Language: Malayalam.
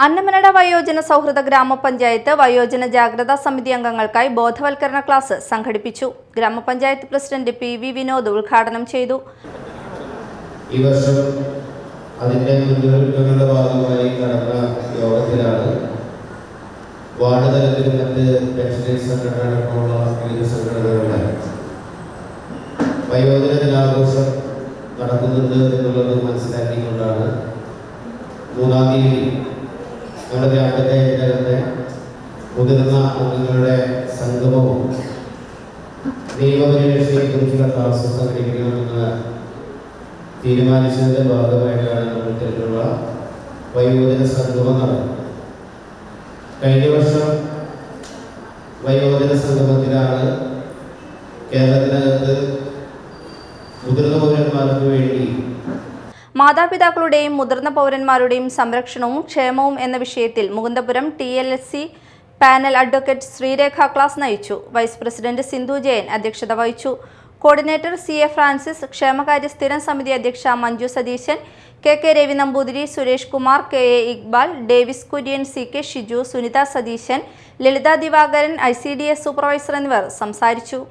അന്നമനട വയോജന സൗഹൃദ ഗ്രാമപഞ്ചായത്ത് വയോജന ജാഗ്രതാ സമിതി അംഗങ്ങൾക്കായി ബോധവൽക്കരണ ക്ലാസ് സംഘടിപ്പിച്ചു. ഗ്രാമപഞ്ചായത്ത് പ്രസിഡന്റ് പി.വി. വിനോദ് ഉദ്ഘാടനം ചെയ്തു. ഈ വർഷം അതിന്റെ മുന്നൊരുക്കങ്ങളുടെ ഭാഗമായി നടന്ന യോഗത്തിലാണ് വാർഡ് തലത്തിൽ മറ്റ് പെൻഷനേഴ്സ് സംഘടനകളുള്ള വിവിധ സംഘടനകളുടെ വയോജന ദിനാഘോഷം നടക്കുന്നുണ്ട് എന്നുള്ളത് മനസ്സിലാക്കിക്കൊണ്ടാണ് 3-ാം തീയതി നമ്മുടെ ഗ്രാമപഞ്ചായത്തിനകത്തെ മുതിർന്ന അംഗങ്ങളുടെ സംഗമവും നിയമപരിരക്ഷയെക്കുറിച്ചുള്ള ക്ലാസ് സംഘടിപ്പിക്കണമെന്ന് തീരുമാനിച്ചതിന്റെ ഭാഗമായിട്ടാണ് നമ്മൾ ഇത്തരത്തിലുള്ള വയോജന സംഗമം നടന്നത്. കഴിഞ്ഞ വർഷം വയോജന സംഗമത്തിലാണ് കേരളത്തിനകത്ത് മുതിർന്ന പൗരന്മാർക്ക് വേണ്ടി മാതാപിതാക്കളുടെയും മുതിർന്ന പൗരന്മാരുടെയും സംരക്ഷണവും ക്ഷേമവും എന്ന വിഷയത്തിൽ Mukundapuram TLSC panel advocate Sreerekha class നയിച്ചു. വൈസ് പ്രസിഡന്റ് സിന്ധു ജയൻ അധ്യക്ഷത വഹിച്ചു. കോർഡിനേറ്റർ CA ഫ്രാൻസിസ്, ക്ഷേമകാര്യ സ്ഥിരം സമിതി അധ്യക്ഷ Manju Satheesan, KK Ravi Namboothiri, Suresh Kumar, KA Iqbal, Davis Kurian, CK Shiju, Sunitha Satheesan, Lalitha Divakaran, ICDS supervisor എന്നിവർ സംസാരിച്ചു.